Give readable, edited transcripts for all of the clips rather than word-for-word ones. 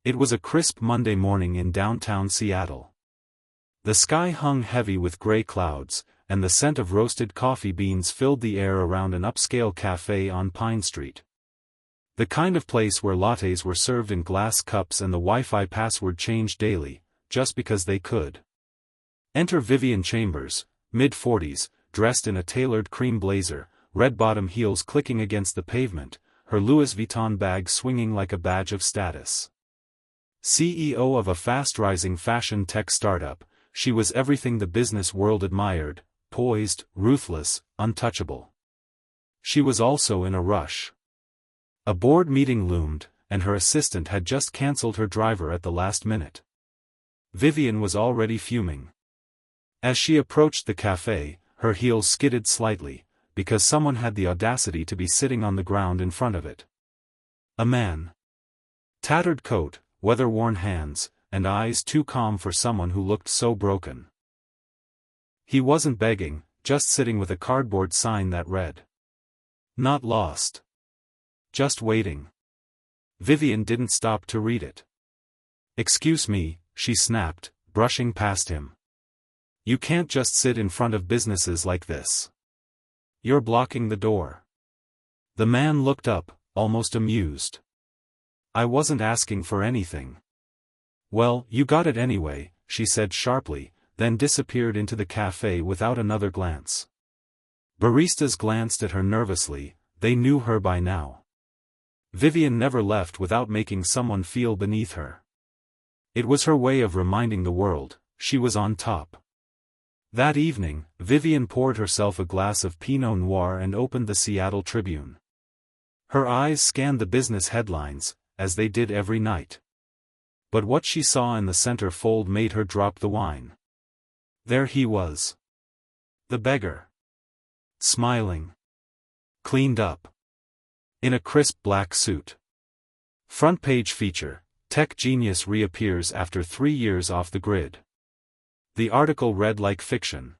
It was a crisp Monday morning in downtown Seattle. The sky hung heavy with gray clouds, and the scent of roasted coffee beans filled the air around an upscale café on Pine Street. The kind of place where lattes were served in glass cups and the Wi-Fi password changed daily, just because they could. Enter Vivian Chambers, mid-40s, dressed in a tailored cream blazer, red-bottom heels clicking against the pavement, her Louis Vuitton bag swinging like a badge of status. CEO of a fast-rising fashion tech startup, she was everything the business world admired: poised, ruthless, untouchable. She was also in a rush. A board meeting loomed, and her assistant had just cancelled her driver at the last minute. Vivian was already fuming. As she approached the café, her heels skidded slightly, because someone had the audacity to be sitting on the ground in front of it. A man. Tattered coat, weather-worn hands, and eyes too calm for someone who looked so broken. He wasn't begging, just sitting with a cardboard sign that read, "Not lost. Just waiting." Vivian didn't stop to read it. "Excuse me," she snapped, brushing past him. "You can't just sit in front of businesses like this. You're blocking the door." The man looked up, almost amused. "I wasn't asking for anything." "Well, you got it anyway," she said sharply, then disappeared into the café without another glance. Baristas glanced at her nervously, they knew her by now. Vivian never left without making someone feel beneath her. It was her way of reminding the world, she was on top. That evening, Vivian poured herself a glass of Pinot Noir and opened the Seattle Tribune. Her eyes scanned the business headlines, as they did every night. But what she saw in the center fold made her drop the wine. There he was. The beggar. Smiling. Cleaned up. In a crisp black suit. Front page feature: Tech genius reappears after 3 years off the grid. The article read like fiction.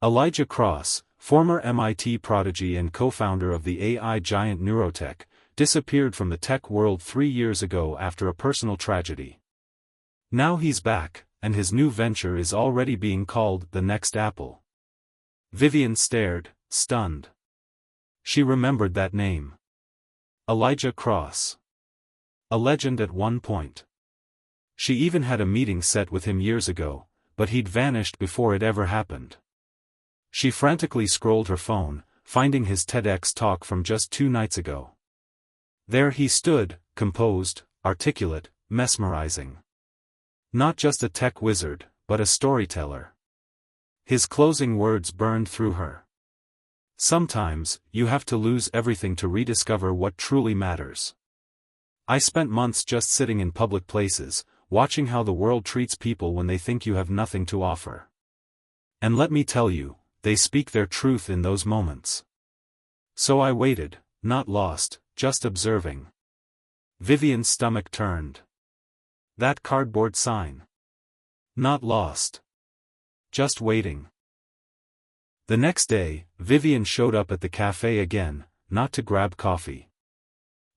Elijah Cross, former MIT prodigy and co-founder of the AI giant Neurotech, disappeared from the tech world 3 years ago after a personal tragedy. Now he's back, and his new venture is already being called the next Apple. Vivian stared, stunned. She remembered that name. Elijah Cross. A legend at one point. She even had a meeting set with him years ago, but he'd vanished before it ever happened. She frantically scrolled her phone, finding his TEDx talk from just 2 nights ago. There he stood, composed, articulate, mesmerizing. Not just a tech wizard, but a storyteller. His closing words burned through her. Sometimes, you have to lose everything to rediscover what truly matters. I spent months just sitting in public places, watching how the world treats people when they think you have nothing to offer. And let me tell you, they speak their truth in those moments. So I waited, not lost, just observing. Vivian's stomach turned. That cardboard sign. Not lost. Just waiting. The next day, Vivian showed up at the café again, not to grab coffee.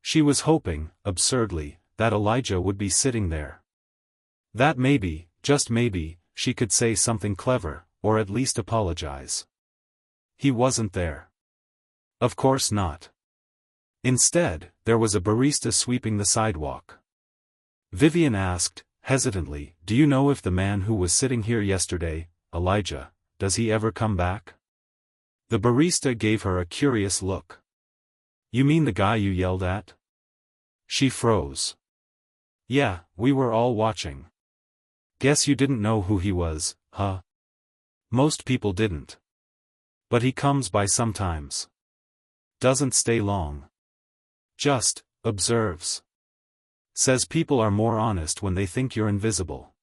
She was hoping, absurdly, that Elijah would be sitting there. That maybe, just maybe, she could say something clever, or at least apologize. He wasn't there. Of course not. Instead, there was a barista sweeping the sidewalk. Vivian asked, hesitantly, "Do you know if the man who was sitting here yesterday, Elijah, does he ever come back?" The barista gave her a curious look. "You mean the guy you yelled at?" She froze. "Yeah, we were all watching." "Guess you didn't know who he was, huh?" "Most people didn't. But he comes by sometimes. Doesn't stay long. Just observes. Says people are more honest when they think you're invisible."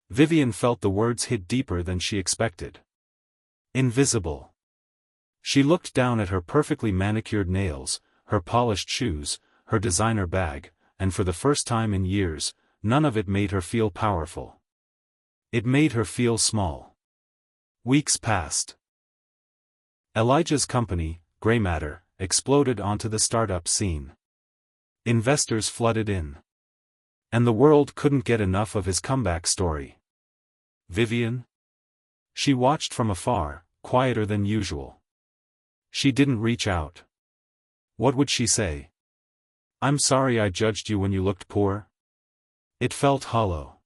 Vivian felt the words hit deeper than she expected. Invisible. She looked down at her perfectly manicured nails, her polished shoes, her designer bag, and for the first time in years, none of it made her feel powerful. It made her feel small. Weeks passed. Elijah's company, Grey Matter, exploded onto the startup scene. Investors flooded in. And the world couldn't get enough of his comeback story. Vivian? She watched from afar, quieter than usual. She didn't reach out. What would she say? I'm sorry I judged you when you looked poor? It felt hollow.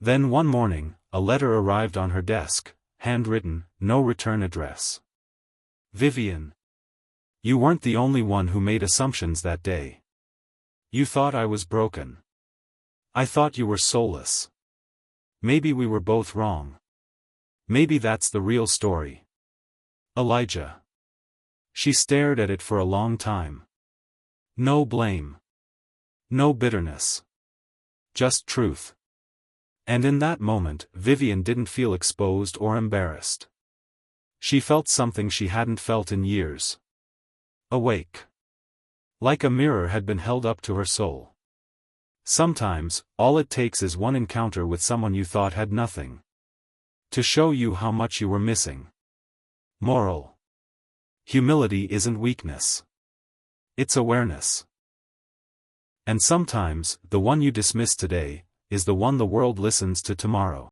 Then one morning, a letter arrived on her desk, handwritten, no return address. Vivian. You weren't the only one who made assumptions that day. You thought I was broken. I thought you were soulless. Maybe we were both wrong. Maybe that's the real story. Elijah. She stared at it for a long time. No blame. No bitterness. Just truth. And in that moment, Vivian didn't feel exposed or embarrassed. She felt something she hadn't felt in years. Awake. Like a mirror had been held up to her soul. Sometimes, all it takes is one encounter with someone you thought had nothing, to show you how much you were missing. Moral. Humility isn't weakness. It's awareness. And sometimes, the one you dismiss today, is the one the world listens to tomorrow.